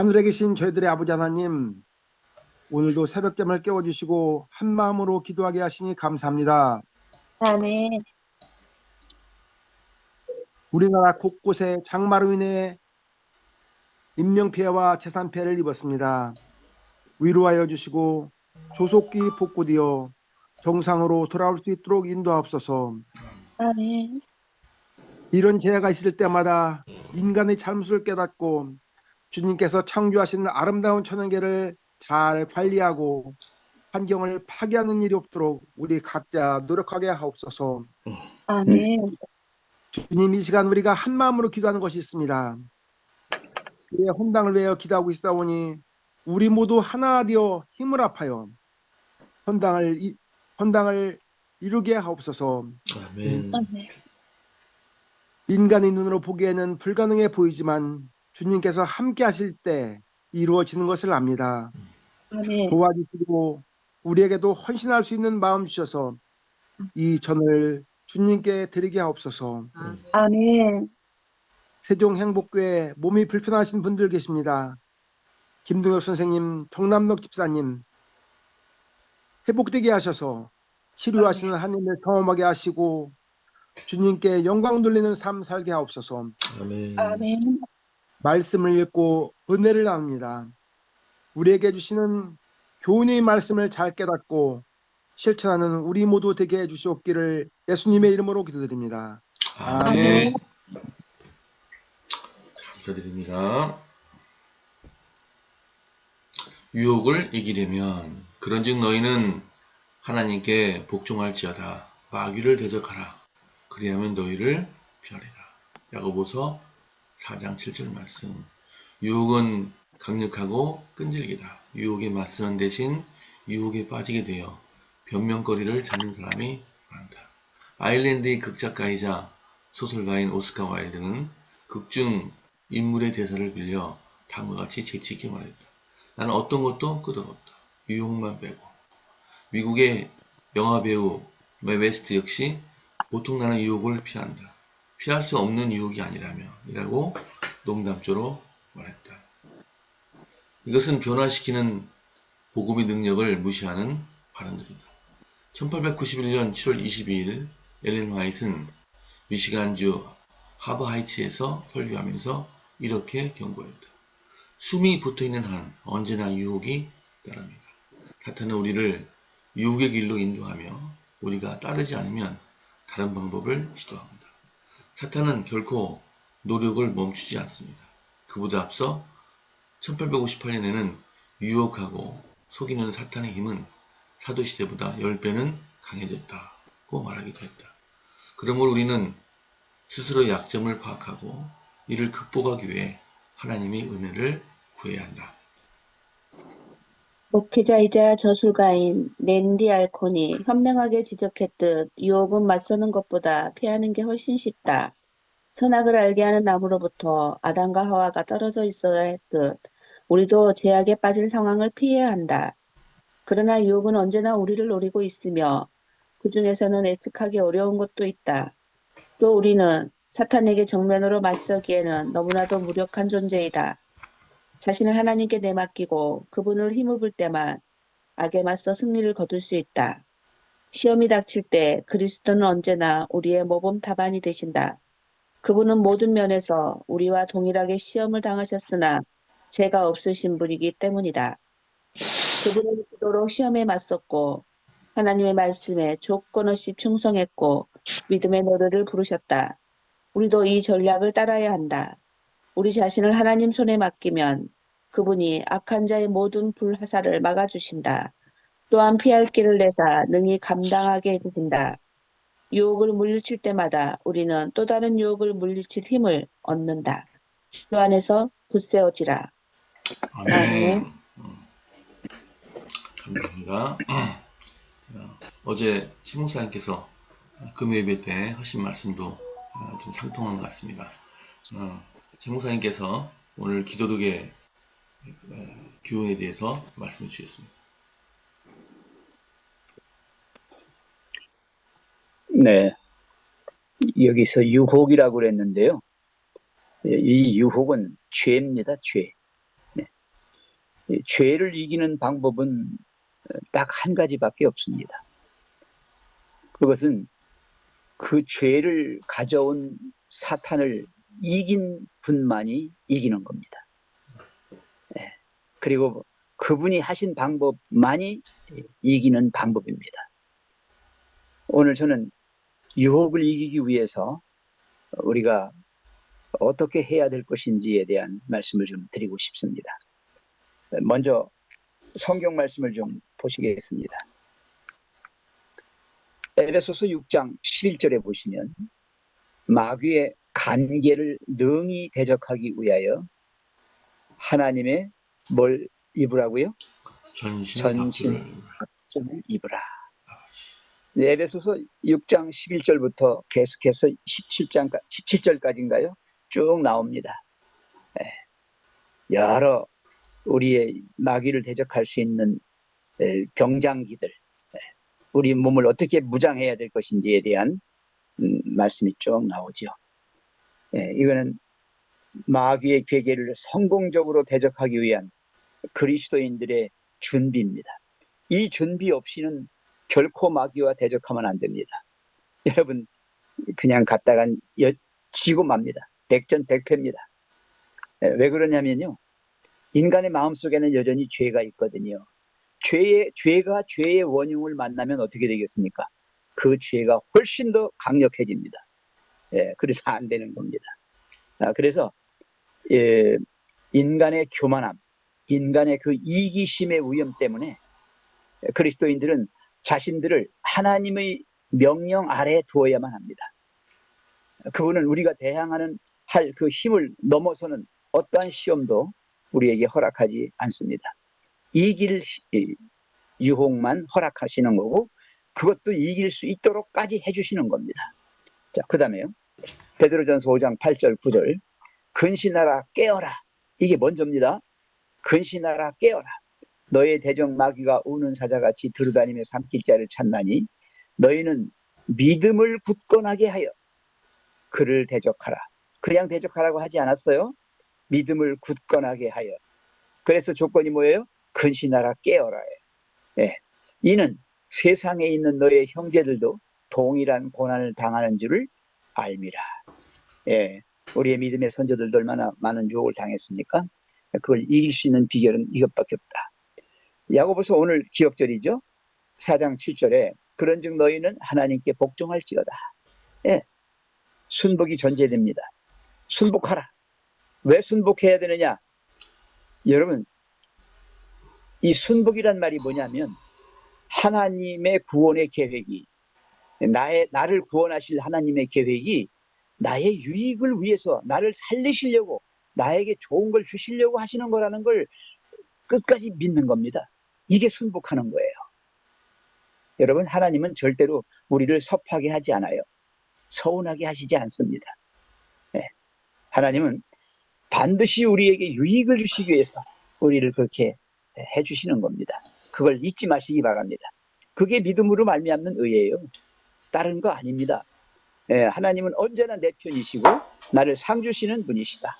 하늘에 계신 저희들의 아버지 하나님, 오늘도 새벽잠을 깨워주시고 한마음으로 기도하게 하시니 감사합니다. 아멘. 우리나라 곳곳에 장마로 인해 인명피해와 재산피해를 입었습니다. 위로하여 주시고 조속히 복구되어 정상으로 돌아올 수 있도록 인도하옵소서. 아멘. 이런 재해가 있을 때마다 인간의 잘못을 깨닫고 주님께서 창조하신 아름다운 천연계를 잘 관리하고 환경을 파괴하는 일이 없도록 우리 각자 노력하게 하옵소서. 아멘. 주님, 이 시간 우리가 한 마음으로 기도하는 것이 있습니다. 우리의 헌당을 위하여 기도하고 있사오니 우리 모두 하나 되어 힘을 합하여 헌당을 이루게 하옵소서. 아멘. 아멘. 인간의 눈으로 보기에는 불가능해 보이지만 주님께서 함께 하실 때 이루어지는 것을 압니다. 아멘. 도와주시고 우리에게도 헌신할 수 있는 마음 주셔서 이 전을 주님께 드리게 하옵소서. 아멘. 세종행복교회 몸이 불편하신 분들 계십니다. 김동혁 선생님, 정남덕 집사님 회복되게 하셔서 치료하시는 하나님을 경험하게 하시고 주님께 영광 돌리는 삶 살게 하옵소서. 아멘. 아멘. 말씀을 읽고 은혜를 나눕니다. 우리에게 주시는 교훈의 말씀을 잘 깨닫고 실천하는 우리 모두 되게 해주시옵기를 예수님의 이름으로 기도드립니다. 아멘. 감사드립니다. 유혹을 이기려면 그런즉 너희는 하나님께 복종할지어다. 마귀를 대적하라. 그리하면 너희를 피하리라. 야고보서 4장 7절 말씀. 유혹은 강력하고 끈질기다. 유혹에 맞서는 대신 유혹에 빠지게 되어 변명거리를 찾는 사람이 많다. 아일랜드의 극작가이자 소설가인 오스카 와일드는 극중 인물의 대사를 빌려 다음과 같이 재치있게 말했다. 나는 어떤 것도 끄덕없다. 유혹만 빼고. 미국의 영화배우 웨스트 역시 보통 나는 유혹을 피한다. 피할 수 없는 유혹이 아니라며 이라고 농담조로 말했다. 이것은 변화시키는 복음의 능력을 무시하는 발언들이다. 1891년 7월 22일 엘렌 화이트는 미시간주 하버하이츠에서 설교하면서 이렇게 경고했다. 숨이 붙어있는 한 언제나 유혹이 따릅니다. 사탄은 우리를 유혹의 길로 인도하며 우리가 따르지 않으면 다른 방법을 시도합니다. 사탄은 결코 노력을 멈추지 않습니다. 그보다 앞서 1858년에는 유혹하고 속이는 사탄의 힘은 사도시대보다 10배는 강해졌다고 말하기도 했다. 그러므로 우리는 스스로 약점을 파악하고 이를 극복하기 위해 하나님의 은혜를 구해야 한다. 목회자이자 저술가인 낸디 알콘이 현명하게 지적했듯 유혹은 맞서는 것보다 피하는 게 훨씬 쉽다. 선악을 알게 하는 나무로부터 아담과 하와가 떨어져 있어야 했듯 우리도 죄악에 빠질 상황을 피해야 한다. 그러나 유혹은 언제나 우리를 노리고 있으며 그 중에서는 예측하기 어려운 것도 있다. 또 우리는 사탄에게 정면으로 맞서기에는 너무나도 무력한 존재이다. 자신을 하나님께 내맡기고 그분을 힘입을 때만 악에 맞서 승리를 거둘 수 있다. 시험이 닥칠 때 그리스도는 언제나 우리의 모범 답안이 되신다. 그분은 모든 면에서 우리와 동일하게 시험을 당하셨으나 죄가 없으신 분이기 때문이다. 그분은 기도로 시험에 맞섰고 하나님의 말씀에 조건 없이 충성했고 믿음의 노래를 부르셨다. 우리도 이 전략을 따라야 한다. 우리 자신을 하나님 손에 맡기면 그분이 악한 자의 모든 불화살을 막아주신다. 또한 피할 길을 내사 능히 감당하게 해주신다. 유혹을 물리칠 때마다 우리는 또 다른 유혹을 물리칠 힘을 얻는다. 주 안에서 굳세어지라. 아멘. 감사합니다. 어제 최목사님께서 금요예배 때 하신 말씀도 좀 상통한 것 같습니다. 최목사님께서 오늘 기도독의 교훈에 대해서 말씀해 주셨습니다. 네, 여기서 유혹이라고 그랬는데요. 이 유혹은 죄입니다, 죄. 네. 죄를 이기는 방법은 딱 한 가지밖에 없습니다. 그것은 그 죄를 가져온 사탄을 이긴 분만이 이기는 겁니다. 그리고 그분이 하신 방법만이 이기는 방법입니다. 오늘 저는 유혹을 이기기 위해서 우리가 어떻게 해야 될 것인지에 대한 말씀을 좀 드리고 싶습니다. 먼저 성경 말씀을 좀 보시겠습니다. 에베소서 6장 11절에 보시면 마귀의 간계를 능히 대적하기 위하여 하나님의 뭘 입으라고요? 전신의 답을 전신을 입으라. 에베소서 6장 11절부터 계속해서 17절까지인가요? 쭉 나옵니다. 여러 우리의 마귀를 대적할 수 있는 병장기들, 우리 몸을 어떻게 무장해야 될 것인지에 대한 말씀이 쭉 나오죠. 이거는 마귀의 괴계를 성공적으로 대적하기 위한 그리스도인들의 준비입니다. 이 준비 없이는 결코 마귀와 대적하면 안 됩니다. 여러분 그냥 갔다가 지고 맙니다. 백전백패입니다. 왜 그러냐면요, 인간의 마음속에는 여전히 죄가 있거든요. 죄가 죄의 원흉을 만나면 어떻게 되겠습니까? 그 죄가 훨씬 더 강력해집니다. 그래서 안 되는 겁니다. 그래서 인간의 교만함, 인간의 그 이기심의 위험 때문에 그리스도인들은 자신들을 하나님의 명령 아래에 두어야만 합니다. 그분은 우리가 대항하는 할 그 힘을 넘어서는 어떠한 시험도 우리에게 허락하지 않습니다. 이길 유혹만 허락하시는 거고, 그것도 이길 수 있도록까지 해주시는 겁니다. 자, 그 다음에요. 베드로전서 5장 8절 9절 근신하라 깨어라. 이게 먼저입니다. 근신하라 깨어라. 너의 대적 마귀가 우는 사자같이 두루다니며 삼킬 자를 찾나니 너희는 믿음을 굳건하게 하여 그를 대적하라. 그냥 대적하라고 하지 않았어요? 믿음을 굳건하게 하여. 그래서 조건이 뭐예요? 근신하라 깨어라예요. 이는 세상에 있는 너의 형제들도 동일한 고난을 당하는 줄을 알미라. 우리의 믿음의 선조들도 얼마나 많은 유혹을 당했습니까? 그걸 이길 수 있는 비결은 이것밖에 없다. 야고보서 오늘 기억절이죠. 4장 7절에 그런즉 너희는 하나님께 복종할지어다. 순복이 전제됩니다. 순복하라. 왜 순복해야 되느냐? 여러분, 이 순복이란 말이 뭐냐면 하나님의 구원의 계획이, 나를 구원하실 하나님의 계획이 나의 유익을 위해서 나를 살리시려고, 나에게 좋은 걸 주시려고 하시는 거라는 걸 끝까지 믿는 겁니다. 이게 순복하는 거예요. 여러분, 하나님은 절대로 우리를 섭하게 하지 않아요. 서운하게 하시지 않습니다. 하나님은 반드시 우리에게 유익을 주시기 위해서 우리를 그렇게 해주시는 겁니다. 그걸 잊지 마시기 바랍니다. 그게 믿음으로 말미암는 의예요. 다른 거 아닙니다. 하나님은 언제나 내 편이시고 나를 상 주시는 분이시다.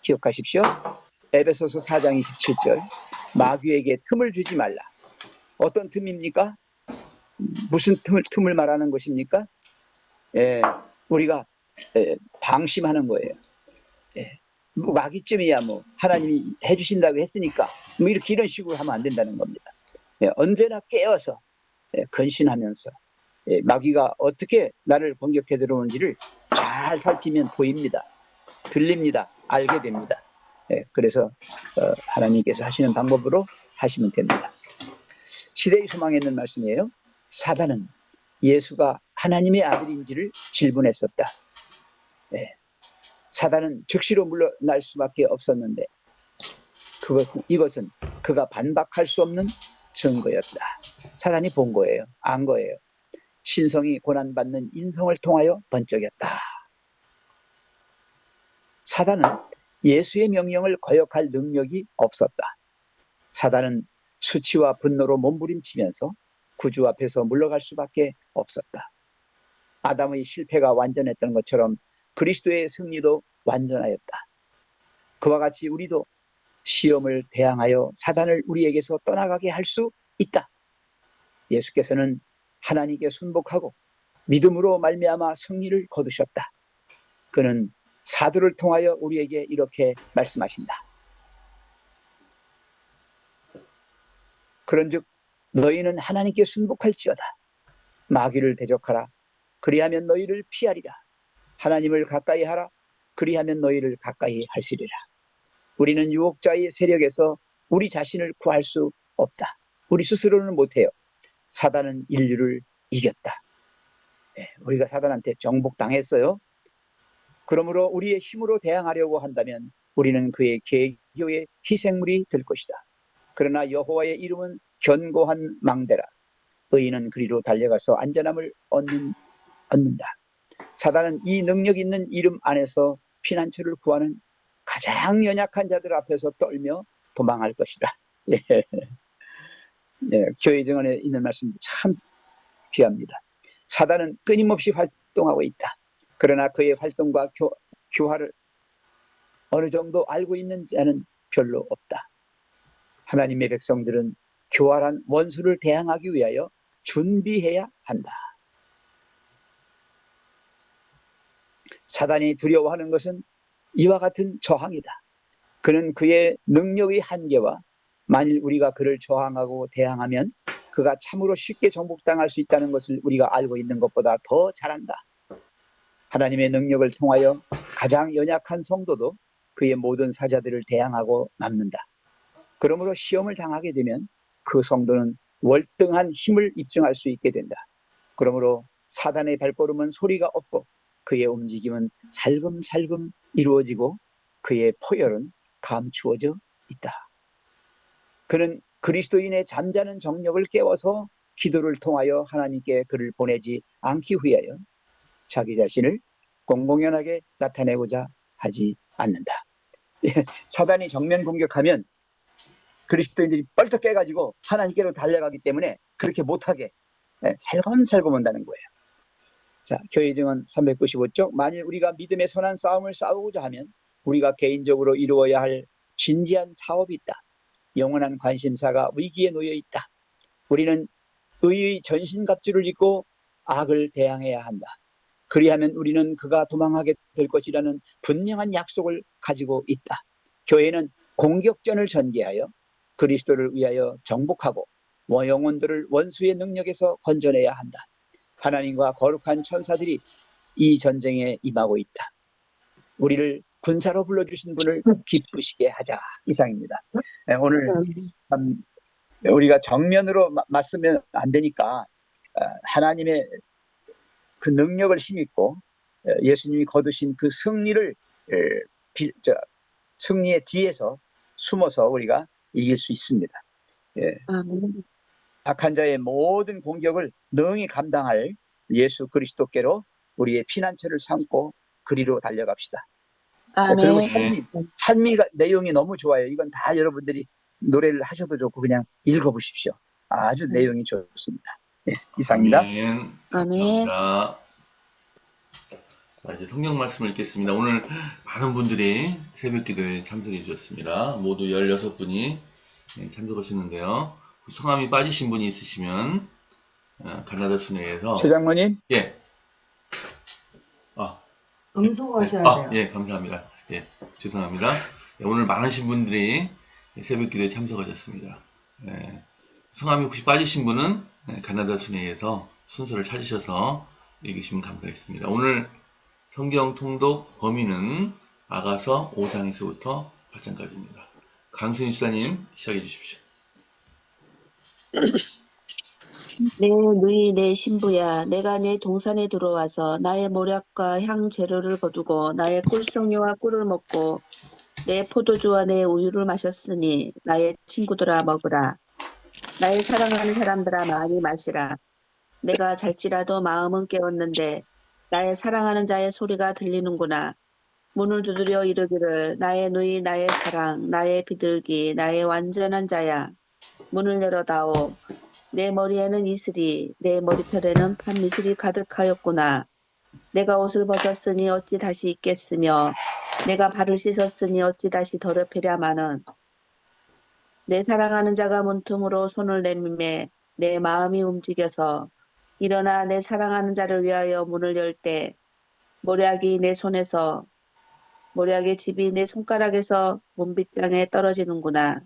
기억하십시오. 에베소서 4장 27절 마귀에게 틈을 주지 말라. 어떤 틈입니까? 무슨 틈을 말하는 것입니까? 우리가 방심하는 거예요. 뭐 마귀쯤이야 뭐 하나님이 해주신다고 했으니까 뭐 이렇게 이런 식으로 하면 안 된다는 겁니다. 언제나 깨어서 근신하면서 마귀가 어떻게 나를 공격해 들어오는지를 잘 살피면 보입니다. 들립니다. 알게 됩니다. 그래서 하나님께서 하시는 방법으로 하시면 됩니다. 시대의 소망에 있는 말씀이에요. 사단은 예수가 하나님의 아들인지를 질문했었다. 사단은 즉시로 물러날 수밖에 없었는데 이것은 그가 반박할 수 없는 증거였다. 사단이 본 거예요. 안 거예요. 신성이 고난받는 인성을 통하여 번쩍였다. 사단은 예수의 명령을 거역할 능력이 없었다. 사단은 수치와 분노로 몸부림치면서 구주 앞에서 물러갈 수밖에 없었다. 아담의 실패가 완전했던 것처럼 그리스도의 승리도 완전하였다. 그와 같이 우리도 시험을 대항하여 사단을 우리에게서 떠나가게 할 수 있다. 예수께서는 하나님께 순복하고 믿음으로 말미암아 승리를 거두셨다. 그는 사도를 통하여 우리에게 이렇게 말씀하신다. 그런즉 너희는 하나님께 순복할지어다. 마귀를 대적하라. 그리하면 너희를 피하리라. 하나님을 가까이 하라. 그리하면 너희를 가까이 하시리라. 우리는 유혹자의 세력에서 우리 자신을 구할 수 없다. 우리 스스로는 못해요. 사단은 인류를 이겼다. 우리가 사단한테 정복당했어요. 그러므로 우리의 힘으로 대항하려고 한다면 우리는 그의 계교의 희생물이 될 것이다. 그러나 여호와의 이름은 견고한 망대라. 의인은 그리로 달려가서 안전함을 얻는다. 사단은 이 능력 있는 이름 안에서 피난처를 구하는 가장 연약한 자들 앞에서 떨며 도망할 것이다. 예. 예, 교회 정원에 있는 말씀도 참 귀합니다. 사단은 끊임없이 활동하고 있다. 그러나 그의 활동과 교활을 어느 정도 알고 있는 자는 별로 없다. 하나님의 백성들은 교활한 원수를 대항하기 위하여 준비해야 한다. 사단이 두려워하는 것은 이와 같은 저항이다. 그는 그의 능력의 한계와 만일 우리가 그를 저항하고 대항하면 그가 참으로 쉽게 정복당할 수 있다는 것을 우리가 알고 있는 것보다 더 잘한다. 하나님의 능력을 통하여 가장 연약한 성도도 그의 모든 사자들을 대항하고 남는다. 그러므로 시험을 당하게 되면 그 성도는 월등한 힘을 입증할 수 있게 된다. 그러므로 사단의 발걸음은 소리가 없고 그의 움직임은 살금살금 이루어지고 그의 포열은 감추어져 있다. 그는 그리스도인의 잠자는 정력을 깨워서 기도를 통하여 하나님께 그를 보내지 않기 위하여 자기 자신을 공공연하게 나타내고자 하지 않는다. 사단이 정면 공격하면 그리스도인들이 뻘떡 깨가지고 하나님께로 달려가기 때문에 그렇게 못하게 살금살금 한다는 거예요. 자, 교회 증언 395쪽. 만일 우리가 믿음의 선한 싸움을 싸우고자 하면 우리가 개인적으로 이루어야 할 진지한 사업이 있다. 영원한 관심사가 위기에 놓여 있다. 우리는 의의 전신갑주를 입고 악을 대항해야 한다. 그리하면 우리는 그가 도망하게 될 것이라는 분명한 약속을 가지고 있다. 교회는 공격전을 전개하여 그리스도를 위하여 정복하고 영혼들을 원수의 능력에서 건져내야 한다. 하나님과 거룩한 천사들이 이 전쟁에 임하고 있다. 우리를 군사로 불러주신 분을 기쁘시게 하자. 이상입니다. 오늘 우리가 정면으로 맞으면 안 되니까 하나님의 그 능력을 힘입고 예수님이 거두신 그 승리를 승리의 뒤에서 숨어서 우리가 이길 수 있습니다. 예. 악한 자의 모든 공격을 능히 감당할 예수 그리스도께로 우리의 피난처를 삼고 그리로 달려갑시다. 그리고 아멘. 찬미가 내용이 너무 좋아요. 이건 다 여러분들이 노래를 하셔도 좋고 그냥 읽어보십시오. 아주 내용이 좋습니다. 예, 이상입니다. 아멘. 아멘. 감사합니다. 자, 이제 성경 말씀을 읽겠습니다. 오늘 많은 분들이 새벽 기도에 참석해 주셨습니다. 모두 16분이 참석하셨는데요. 성함이 빠지신 분이 있으시면 가나다 순회에서 최 장로님. 예. 음소거하셔야 돼요. 예, 감사합니다. 예, 죄송합니다. 예, 오늘 많으신 분들이 새벽 기도에 참석하셨습니다. 예, 성함이 혹시 빠지신 분은 가나다 순회에서 순서를 찾으셔서 읽으시면 감사하겠습니다. 오늘 성경 통독 범위는 아가서 5장에서부터 8장까지입니다. 강순희 수사님 시작해 주십시오. 내 누이 내 신부야, 내가 내 동산에 들어와서 나의 모략과 향 재료를 거두고 나의 꿀송이와 꿀을 먹고 내 포도주와 내 우유를 마셨으니 나의 친구들아 먹으라. 나의 사랑하는 사람들아 많이 마시라. 내가 잘지라도 마음은 깨었는데 나의 사랑하는 자의 소리가 들리는구나. 문을 두드려 이르기를 나의 누이 나의 사랑 나의 비둘기 나의 완전한 자야. 문을 열어다오. 내 머리에는 이슬이 내 머리털에는 판미슬이 가득하였구나. 내가 옷을 벗었으니 어찌 다시 입겠으며 내가 발을 씻었으니 어찌 다시 더럽히랴마는 내 사랑하는 자가 문틈으로 손을 내밀매 내 마음이 움직여서 일어나 내 사랑하는 자를 위하여 문을 열 때 모략이 내 손에서 모략의 집이 내 손가락에서 문빗장에 떨어지는구나.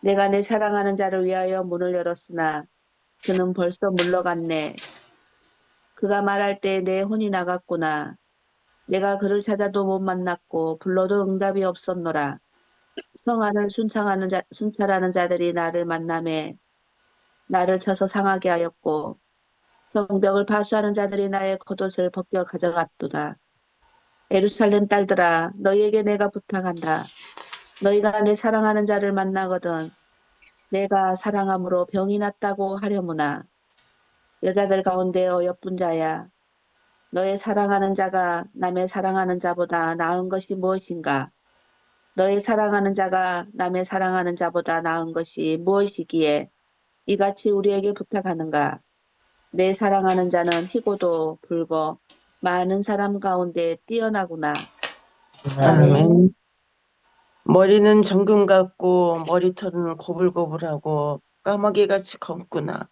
내가 내 사랑하는 자를 위하여 문을 열었으나 그는 벌써 물러갔네. 그가 말할 때 내 혼이 나갔구나. 내가 그를 찾아도 못 만났고 불러도 응답이 없었노라. 성안을 순찰하는 자들이 나를 만남에 나를 쳐서 상하게 하였고 성벽을 파수하는 자들이 나의 겉옷을 벗겨 가져갔도다. 예루살렘 딸들아 너희에게 내가 부탁한다. 너희가 내 사랑하는 자를 만나거든 내가 사랑함으로 병이 났다고 하려무나. 여자들 가운데 어여쁜 자야 너의 사랑하는 자가 남의 사랑하는 자보다 나은 것이 무엇인가? 너의 사랑하는 자가 남의 사랑하는 자보다 나은 것이 무엇이기에 이같이 우리에게 부탁하는가? 내 사랑하는 자는 희고도 붉어 많은 사람 가운데 뛰어나구나. 아멘. 아멘. 머리는 정금 같고 머리털은 고불고불하고 까마귀같이 검구나.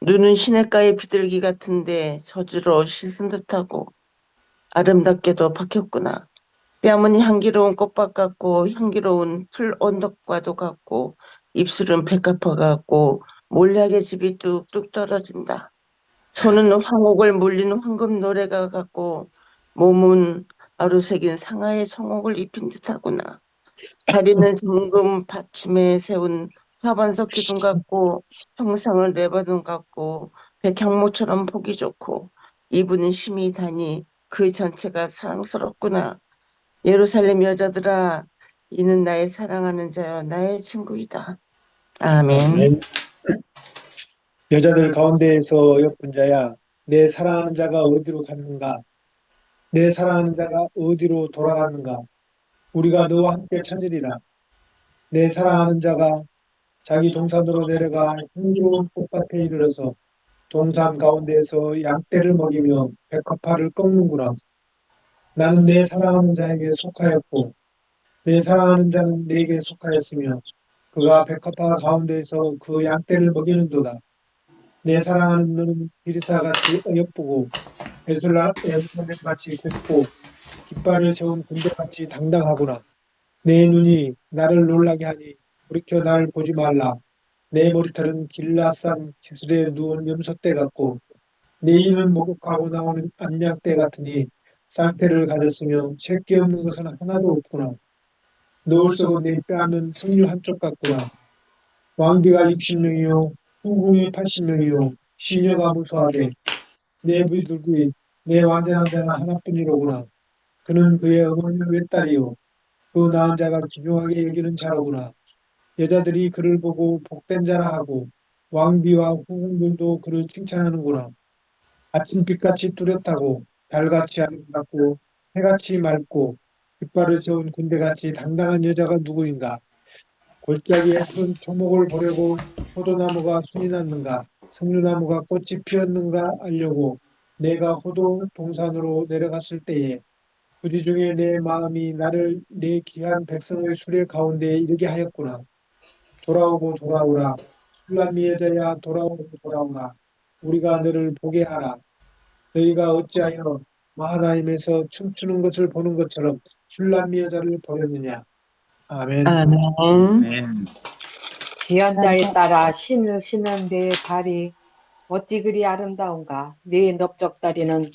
눈은 시냇가의 비둘기 같은데 저주로 씻은 듯하고 아름답게도 박혔구나. 뺨은 향기로운 꽃밭 같고 향기로운 풀 언덕과도 같고 입술은 백합화 같고 몰약의 집이 뚝뚝 떨어진다. 손은 황옥을 물린 황금 노래가 같고 몸은 아루새긴 상아의 성옥을 입힌 듯하구나. 다리는 정금 받침에 세운 화반석 기둥 같고 형상을 레바논 같고 백향모처럼 보기 좋고 이분은 심히 다니 그 전체가 사랑스럽구나. 예루살렘 여자들아 이는 나의 사랑하는 자여 나의 친구이다. 아멘. 아멘. 여자들 가운데에서 어여쁜 자야 내 사랑하는 자가 어디로 갔는가? 내 사랑하는 자가 어디로 돌아갔는가? 우리가 너와 함께 찾으리라. 내 사랑하는 자가 자기 동산으로 내려가 향기로운 꽃밭에 이르러서 동산 가운데에서 양떼를 먹이며 백합화를 꺾는구나. 나는 내 사랑하는 자에게 속하였고 내 사랑하는 자는 내게 속하였으며 그가 백합화 가운데에서 그 양떼를 먹이는도다. 내 사랑하는 너는 비리사같이 어여쁘고 에술랄같이 곱고 깃발을 세운 군대같이 당당하구나. 내 눈이 나를 놀라게 하니 돌이켜 나를 보지 말라. 내 머리털은 길라산 기슬에 누운 염소떼 같고 내 이는 목욕하고 나오는 안양떼 같으니 쌍떼를 가졌으며 새끼 없는 것은 하나도 없구나. 노을 썩은 내 뺨은 석류 한쪽 같구나. 왕비가 60명이요 후궁이 80명이요 시녀가 무수하되 내 비둘기 내 완전한 자는 하나뿐이로구나. 그는 그의 어머니의 외딸이요 그 낳은 자가 귀중하게 여기는 자로구나. 여자들이 그를 보고 복된 자라 하고 왕비와 후궁들도 그를 칭찬하는구나. 아침빛같이 뚜렷하고 달같이 아름답고 해같이 맑고 깃발을 세운 군대같이 당당한 여자가 누구인가? 골짜기에 푸른 초목을 보려고 포도나무가 순이 났는가? 석류나무가 꽃이 피었는가 알려고 내가 호도 동산으로 내려갔을 때에 부지 중에 내 마음이 나를 내 귀한 백성의 수레 가운데에 이르게 하였구나. 돌아오고 돌아오라. 술람미 여자야 돌아오고 돌아오라. 우리가 너를 보게 하라. 너희가 어찌하여 마하나임에서 춤추는 것을 보는 것처럼 술람미 여자를 보렸느냐. 아멘. 아멘. 귀한 자에 따라 신을 신은 내 발이 어찌 그리 아름다운가. 내 넓적다리는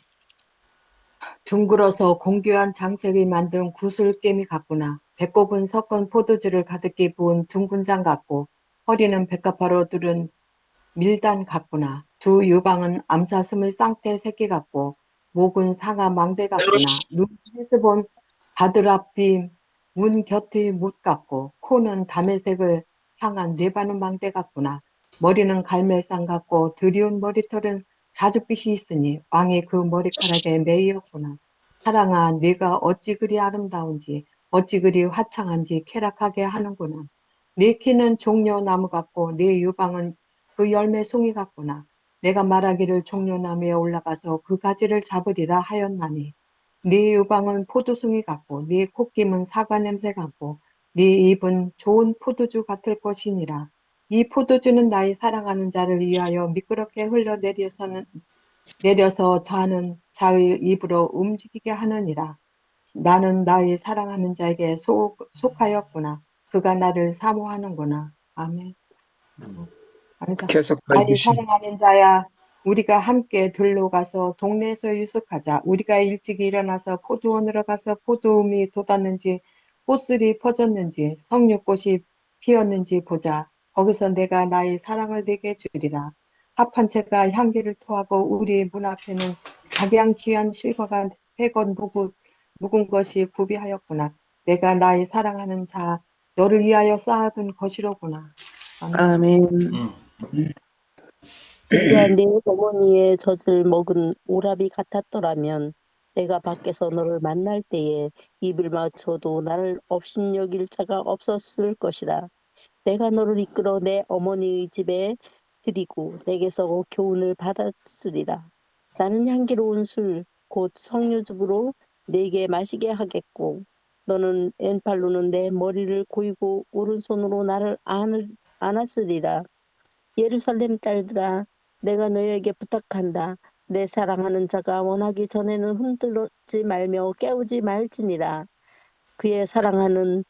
둥글어서 공교한 장색이 만든 구슬깨미 같구나. 배꼽은 섞은 포도주를 가득히 부은 둥근 장 같고 허리는 백합화로 두른 밀단 같구나. 두 유방은 암사슴의 쌍태 새끼 같고 목은 상아 망대 같구나. 눈은 헤스본 바드랍빔 문 곁의 못 같고 코는 담의색을 향한 네바는 망대 같구나. 머리는 갈멜상 같고 드리운 머리털은 자줏빛이 있으니 왕의 그 머리카락에 매이었구나. 사랑아 네가 어찌 그리 아름다운지 어찌 그리 화창한지 쾌락하게 하는구나. 네 키는 종려나무 같고 네 유방은 그 열매 송이 같구나. 내가 말하기를 종려나무에 올라가서 그 가지를 잡으리라 하였나니 네 유방은 포도송이 같고 네 콧김은 사과 냄새 같고 네 입은 좋은 포도주 같을 것이니라. 이 포도주는 나의 사랑하는 자를 위하여 미끄럽게 내려서 자는 자의 입으로 움직이게 하느니라. 나는 나의 사랑하는 자에게 속하였구나. 그가 나를 사모하는구나. 아멘. 아니다. 계속 나의 봐주시. 사랑하는 자야, 우리가 함께 들로 가서 동네에서 유숙하자. 우리가 일찍 일어나서 포도원으로 가서 포도음이 돋았는지 꽃술이 퍼졌는지 석류꽃이 피었는지 보자. 거기서 내가 나의 사랑을 내게 주리라. 합한 채가 향기를 토하고 우리 문 앞에는 각양 귀한 실과가 세 건 묵은 것이 구비하였구나. 내가 나의 사랑하는 자, 너를 위하여 쌓아둔 것이로구나. 아멘. 아멘. 네가 내 어머니의 젖을 먹은 오라비 같았더라면 내가 밖에서 너를 만날 때에 입을 맞춰도 나를 업신여길 자가 없었을 것이라. 내가 너를 이끌어 내 어머니의 집에 들이고 내게서 교훈을 받았으리라. 나는 향기로운 술, 곧 석류즙으로 네게 마시게 하겠고 너는 왼팔로는 내 머리를 고이고 오른손으로 나를 안았으리라. 예루살렘 딸들아, 내가 너희에게 부탁한다. 내 사랑하는 자가 원하기 전에는 흔들지 말며 깨우지 말지니라. 그의 사랑하는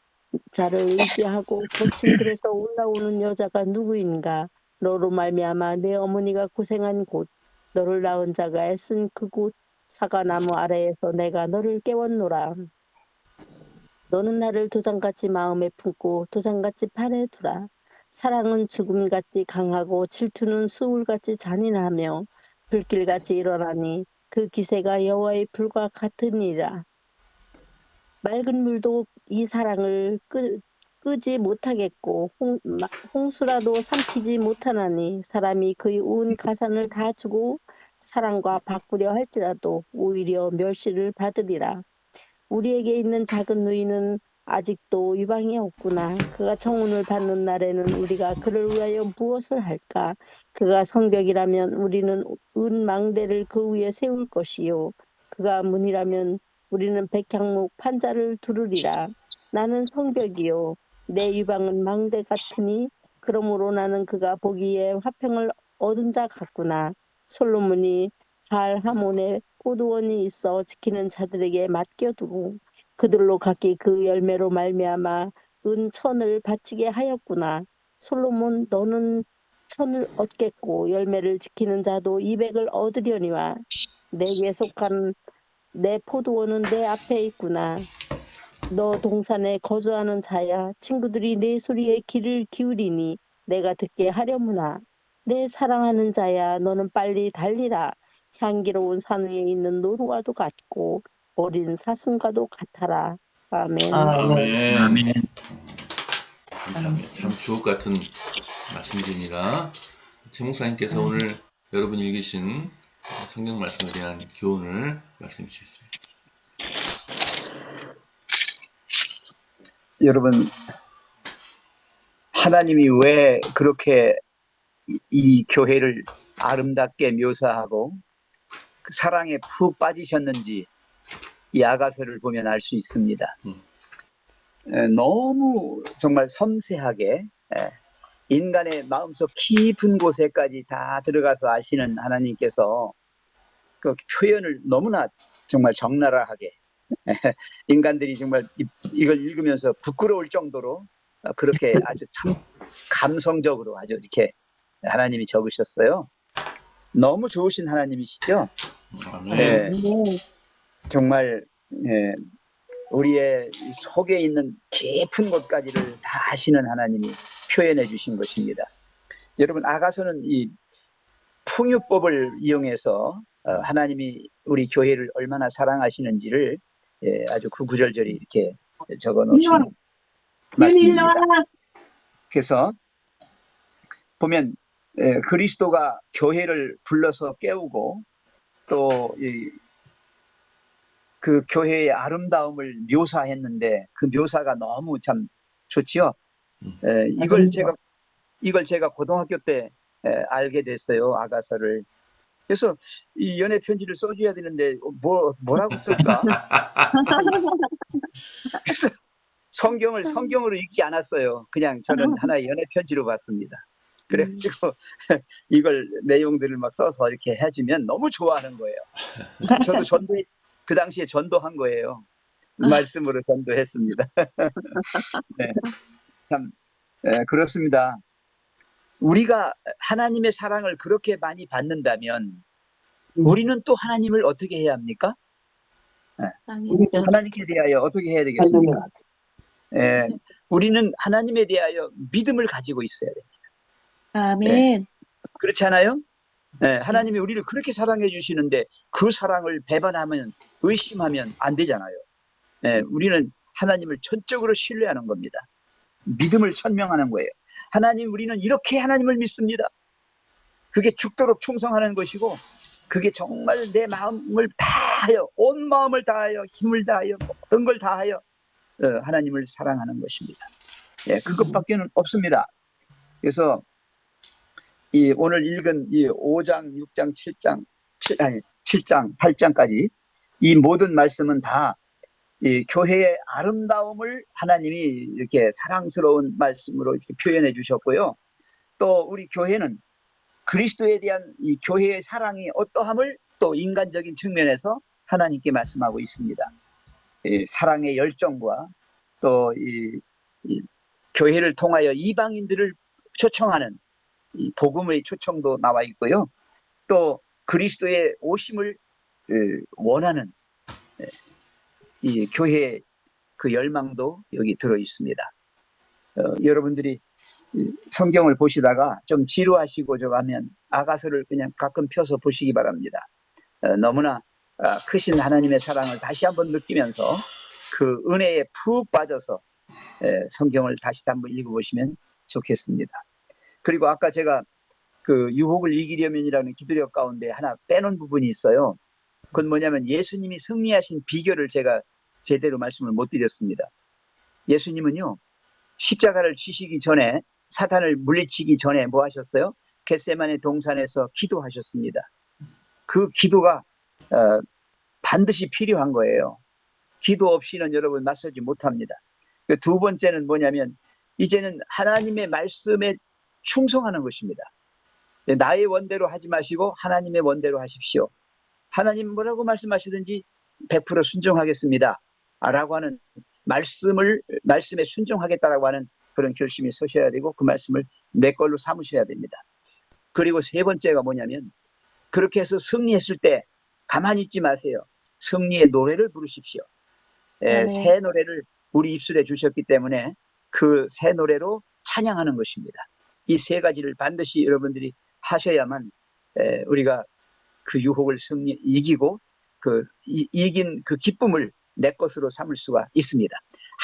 자를 의지하고 거친 들에서 올라오는 여자가 누구인가? 너로 말미암아 내 어머니가 고생한 곳, 너를 낳은 자가 애쓴 그곳 사과나무 아래에서 내가 너를 깨웠노라. 너는 나를 도장같이 마음에 품고 도장같이 팔에 두라. 사랑은 죽음같이 강하고 질투는 수울같이 잔인하며 불길같이 일어나니 그 기세가 여호와의 불과 같으니라. 맑은 물도 이 사랑을 끄지 못하겠고 홍수라도 삼키지 못하나니 사람이 그의 온 가산을 다 주고 사랑과 바꾸려 할지라도 오히려 멸시를 받으리라. 우리에게 있는 작은 누이는 아직도 유방이 없구나. 그가 청혼을 받는 날에는 우리가 그를 위하여 무엇을 할까? 그가 성벽이라면 우리는 은망대를 그 위에 세울 것이요. 그가 문이라면 우리는 백향목 판자를 두르리라. 나는 성벽이요. 내 유방은 망대 같으니 그러므로 나는 그가 보기에 화평을 얻은 자 같구나. 솔로몬이 발 하몬에 포도원이 있어 지키는 자들에게 맡겨두고 그들로 각기 그 열매로 말미암아 은천을 바치게 하였구나. 솔로몬 너는 천을 얻겠고 열매를 지키는 자도 200을 얻으려니와 내게 속한 내 포도원은 내 앞에 있구나. 너 동산에 거주하는 자야 친구들이 내 소리에 귀를 기울이니 내가 듣게 하려무나. 내 사랑하는 자야 너는 빨리 달리라. 향기로운 산 위에 있는 노루와도 같고 어린 사슴과도 같아라. 아멘. 아멘. 감사합니다. 참 주옥 같은 말씀들입니다. 최 목사님께서 오늘 여러분 읽으신 성경 말씀에 대한 교훈을 말씀해 주시겠습니다. 여러분, 하나님이 왜 그렇게 이 교회를 아름답게 묘사하고 그 사랑에 푹 빠지셨는지 이 아가서를 보면 알 수 있습니다. 너무 정말 섬세하게 인간의 마음속 깊은 곳에까지 다 들어가서 아시는 하나님께서 그 표현을 너무나 정말 적나라하게 인간들이 정말 이걸 읽으면서 부끄러울 정도로 그렇게 아주 참 감성적으로 아주 이렇게 하나님이 적으셨어요. 너무 좋으신 하나님이시죠? 아멘. 정말 우리의 속에 있는 깊은 곳까지를 다 아시는 하나님이 표현해 주신 것입니다. 여러분, 아가서는 이 풍유법을 이용해서 하나님이 우리 교회를 얼마나 사랑하시는지를 아주 구구절절히 이렇게 적어 놓으신 말씀입니다. 그래서 보면 그리스도가 교회를 불러서 깨우고 또 그 교회의 아름다움을 묘사했는데 그 묘사가 너무 참 좋지요. 이걸 제가 고등학교 때 알게 됐어요. 아가서를. 그래서 이 연애 편지를 써줘야 되는데 뭐라고 쓸까? 그래서 성경으로 읽지 않았어요. 그냥 저는 하나의 연애 편지로 봤습니다. 그래가지고 이걸 내용들을 막 써서 이렇게 해주면 너무 좋아하는 거예요. 저도 그 당시에 전도한 거예요. 말씀으로 전도했습니다. 네, 참 그렇습니다. 우리가 하나님의 사랑을 그렇게 많이 받는다면 우리는 또 하나님을 어떻게 해야 합니까? 당연죠. 하나님께 대하여 어떻게 해야 되겠습니까? 우리는 하나님에 대하여 믿음을 가지고 있어야 돼요. 아멘. 그렇지 않아요? 하나님이 우리를 그렇게 사랑해 주시는데 그 사랑을 배반하면, 의심하면 안 되잖아요. 우리는 하나님을 전적으로 신뢰하는 겁니다. 믿음을 천명하는 거예요. 하나님, 우리는 이렇게 하나님을 믿습니다. 그게 죽도록 충성하는 것이고, 그게 정말 내 마음을 다하여, 온 마음을 다하여, 힘을 다하여, 모든 걸 다하여 하나님을 사랑하는 것입니다. 그것밖에는 없습니다. 그래서 오늘 읽은 이 5장, 6장, 7장, 8장까지 이 모든 말씀은 다 이 교회의 아름다움을 하나님이 이렇게 사랑스러운 말씀으로 이렇게 표현해 주셨고요. 또 우리 교회는 그리스도에 대한 이 교회의 사랑이 어떠함을 또 인간적인 측면에서 하나님께 말씀하고 있습니다. 사랑의 열정과 또 이 교회를 통하여 이방인들을 초청하는 이 복음의 초청도 나와 있고요. 또 그리스도의 오심을 원하는 이 교회의 그 열망도 여기 들어 있습니다. 여러분들이 성경을 보시다가 좀 지루하시고 하면 아가서를 그냥 가끔 펴서 보시기 바랍니다. 너무나 크신 하나님의 사랑을 다시 한번 느끼면서 그 은혜에 푹 빠져서 성경을 다시 한번 읽어보시면 좋겠습니다. 그리고 아까 제가 그 유혹을 이기려면이라는 기도력 가운데 하나 빼놓은 부분이 있어요. 그건 뭐냐면 예수님이 승리하신 비결을 제가 제대로 말씀을 못 드렸습니다. 예수님은요, 십자가를 지시기 전에, 사탄을 물리치기 전에 뭐 하셨어요? 겟세마네 동산에서 기도하셨습니다. 그 기도가 반드시 필요한 거예요. 기도 없이는 여러분 맞서지 못합니다. 두 번째는 뭐냐면 이제는 하나님의 말씀에 충성하는 것입니다. 나의 원대로 하지 마시고 하나님의 원대로 하십시오. 하나님 뭐라고 말씀하시든지 100% 순종하겠습니다 라고 하는 말씀에 순종하겠다라고 하는 그런 결심이 서셔야 되고, 그 말씀을 내 걸로 삼으셔야 됩니다. 그리고 세 번째가 뭐냐면, 그렇게 해서 승리했을 때 가만히 있지 마세요. 승리의 노래를 부르십시오. 새 노래를 우리 입술에 주셨기 때문에 그 새 노래로 찬양하는 것입니다. 이 세 가지를 반드시 여러분들이 하셔야만 우리가 그 유혹을 이기고 이긴 그 기쁨을 내 것으로 삼을 수가 있습니다.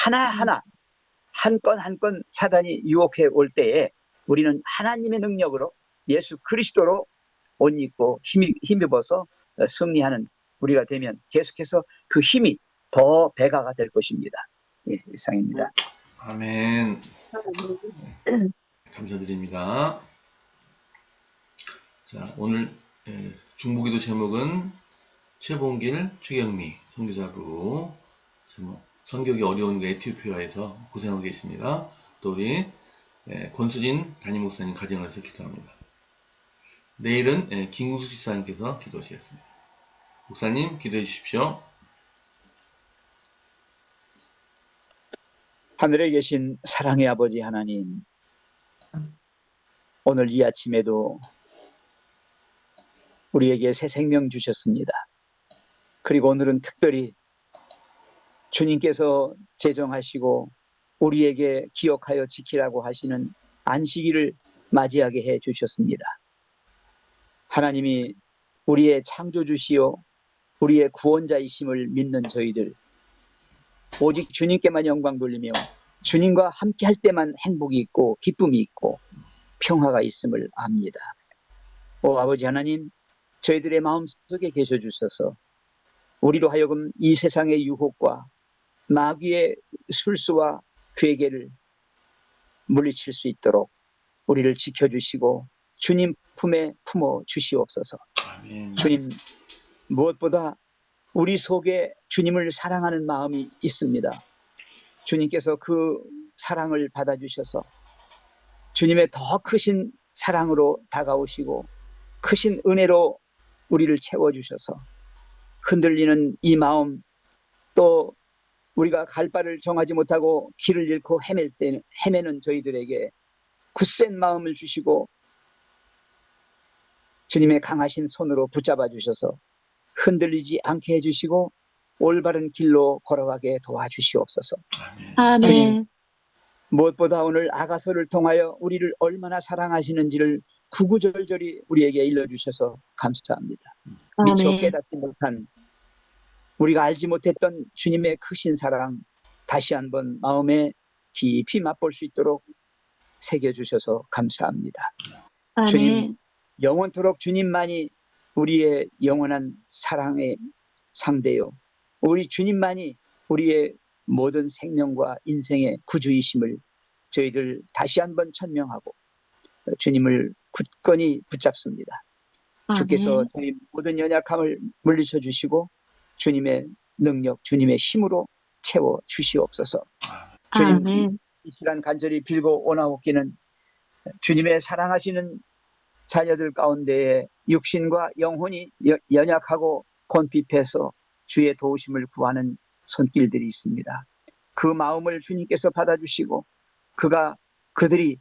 하나하나 한 건 한 건 사단이 유혹해 올 때에 우리는 하나님의 능력으로 예수 그리스도로 옷 입고 힘입어서 승리하는 우리가 되면 계속해서 그 힘이 더 배가가 될 것입니다. 이상입니다. 아멘. 감사드립니다. 자, 오늘 중보기도 제목은 최봉길, 최경미 선교사부 제목, 성격이 어려운 그 에티오피아에서 고생하고 계십니다. 또 우리 권수진 담임 목사님 가정을 해서 기도합니다. 내일은 김구숙 집사님께서 기도하시겠습니다. 목사님 기도해 주십시오. 하늘에 계신 사랑의 아버지 하나님, 오늘 이 아침에도 우리에게 새 생명 주셨습니다. 그리고 오늘은 특별히 주님께서 제정하시고 우리에게 기억하여 지키라고 하시는 안식일을 맞이하게 해 주셨습니다. 하나님이 우리의 창조주시요 우리의 구원자이심을 믿는 저희들, 오직 주님께만 영광 돌리며 주님과 함께 할 때만 행복이 있고 기쁨이 있고 평화가 있음을 압니다. 오 아버지 하나님, 저희들의 마음속에 계셔 주셔서 우리로 하여금 이 세상의 유혹과 마귀의 술수와 괴계를 물리칠 수 있도록 우리를 지켜주시고 주님 품에 품어 주시옵소서. 아멘. 주님, 무엇보다 우리 속에 주님을 사랑하는 마음이 있습니다. 주님께서 그 사랑을 받아주셔서 주님의 더 크신 사랑으로 다가오시고 크신 은혜로 우리를 채워주셔서 흔들리는 이 마음, 또 우리가 갈 바를 정하지 못하고 길을 잃고 헤매는 저희들에게 굳센 마음을 주시고 주님의 강하신 손으로 붙잡아 주셔서 흔들리지 않게 해주시고 올바른 길로 걸어가게 도와주시옵소서. 주님, 아멘. 무엇보다 오늘 아가서를 통하여 우리를 얼마나 사랑하시는지를 구구절절히 우리에게 일러주셔서 감사합니다. 미처 아멘. 깨닫지 못한, 우리가 알지 못했던 주님의 크신 사랑 다시 한번 마음에 깊이 맛볼 수 있도록 새겨주셔서 감사합니다. 주님, 아멘. 영원토록 주님만이 우리의 영원한 사랑의 상대요, 우리 주님만이 우리의 모든 생명과 인생의 구주이심을 저희들 다시 한번 천명하고 주님을 굳건히 붙잡습니다. 주께서 아멘. 저희 모든 연약함을 물리쳐 주시고 주님의 능력, 주님의 힘으로 채워 주시옵소서. 주님, 아멘. 이 시간 간절히 빌고 원하옵기는 주님의 사랑하시는 자녀들 가운데에 육신과 영혼이 연약하고 곤핍해서 주의 도우심을 구하는 손길들이 있습니다. 그 마음을 주님께서 받아주시고 그들이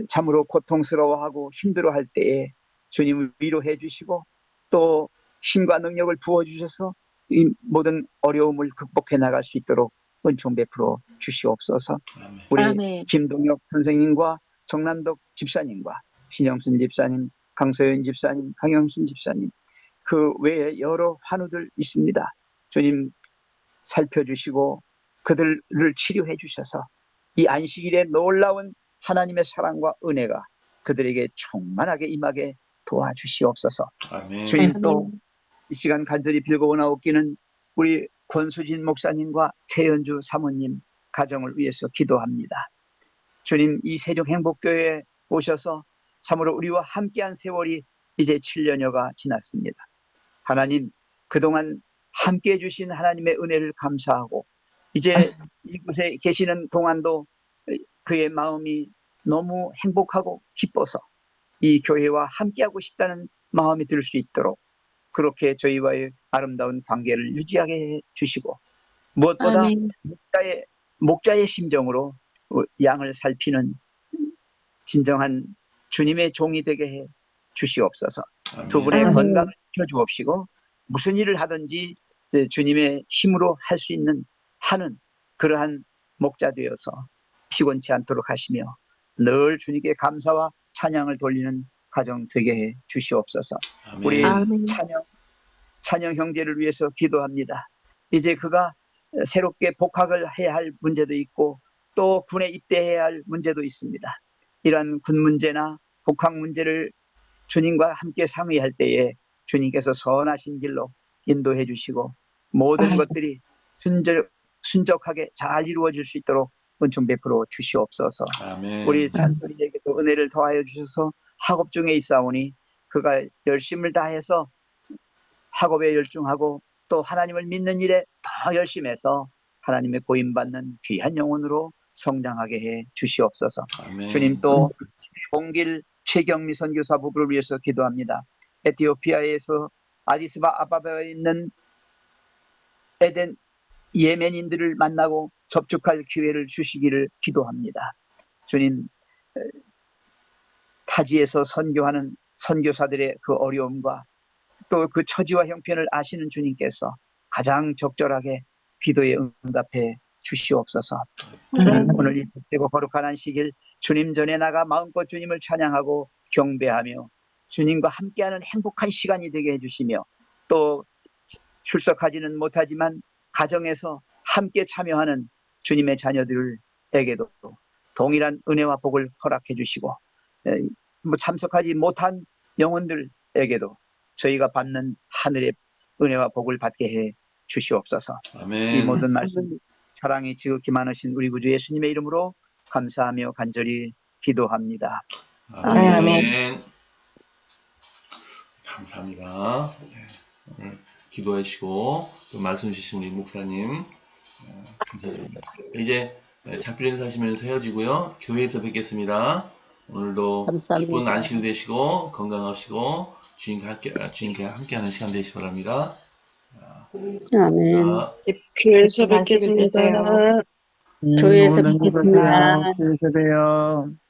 참으로 고통스러워하고 힘들어할 때에 주님을 위로해 주시고 또 힘과 능력을 부어주셔서 이 모든 어려움을 극복해 나갈 수 있도록 은총 베풀어 주시옵소서. 우리 아멘. 김동혁 선생님과 정남덕 집사님과 신영순 집사님, 강소연 집사님, 강영순 집사님, 그 외에 여러 환우들 있습니다. 주님 살펴주시고 그들을 치료해 주셔서 이 안식일에 놀라운 하나님의 사랑과 은혜가 그들에게 충만하게 임하게 도와주시옵소서. 아멘. 주님, 또 아멘. 이 시간 간절히 빌고 원하옵기는 우리 권수진 목사님과 최연주 사모님 가정을 위해서 기도합니다. 주님, 이 세종 행복교회에 오셔서 참으로 우리와 함께한 세월이 이제 7년여가 지났습니다. 하나님, 그동안 함께해 주신 하나님의 은혜를 감사하고 이제 이곳에 계시는 동안도 그의 마음이 너무 행복하고 기뻐서 이 교회와 함께하고 싶다는 마음이 들 수 있도록 그렇게 저희와의 아름다운 관계를 유지하게 해 주시고 무엇보다 아멘. 목자의 심정으로 양을 살피는 진정한 주님의 종이 되게 해 주시옵소서. 두 분의 아멘. 건강을 지켜주옵시고 무슨 일을 하든지 주님의 힘으로 할 수 있는 하는 그러한 목자 되어서 피곤치 않도록 하시며 늘 주님께 감사와 찬양을 돌리는 가정 되게 해 주시옵소서. 아멘. 우리 아멘. 찬영 형제를 위해서 기도합니다. 이제 그가 새롭게 복학을 해야 할 문제도 있고 또 군에 입대해야 할 문제도 있습니다. 이러한 군 문제나 복학 문제를 주님과 함께 상의할 때에 주님께서 선하신 길로 인도해 주시고 모든 것들이 순적하게 잘 이루어질 수 있도록 은총 베풀어 주시옵소서. 아멘. 우리 찬솔이에게도 은혜를 더하여 주셔서 학업 중에 있사오니 그가 열심을 다해서 학업에 열중하고 또 하나님을 믿는 일에 더 열심해서 하나님의 고임받는 귀한 영혼으로 성장하게 해 주시옵소서. 아멘. 주님, 또 봉길 최경미 선교사 부부를 위해서 기도합니다. 에티오피아에서 아디스바 아바바에 있는 에덴 예멘인들을 만나고 접촉할 기회를 주시기를 기도합니다. 주님, 타지에서 선교하는 선교사들의 그 어려움과 또 그 처지와 형편을 아시는 주님께서 가장 적절하게 기도에 응답해 주시옵소서. 주님, 오늘 이 복되고 거룩한 안식일 주님 전에 나가 마음껏 주님을 찬양하고 경배하며 주님과 함께하는 행복한 시간이 되게 해주시며 또 출석하지는 못하지만 가정에서 함께 참여하는 주님의 자녀들에게도 동일한 은혜와 복을 허락해 주시고 참석하지 못한 영혼들에게도 저희가 받는 하늘의 은혜와 복을 받게 해 주시옵소서. 아멘. 이 모든 말씀 사랑이 지극히 많으신 우리 구주 예수님의 이름으로 감사하며 간절히 기도합니다. 아멘. 감사합니다. 오늘 기도하시고 또 말씀 주신 우리 목사님 감사드립니다. 이제 작별 인사하시면서 헤어지고요. 교회에서 뵙겠습니다. 오늘도 감사합니다. 기쁜 안식 되시고 건강하시고 주님과 함께하는 시간 되시기 바랍니다. 아멘. 자, 교회에서 기쁜 안식을 뵙겠습니다. 되세요. 교회에서 오늘 뵙겠습니다. 교회에서 봬요.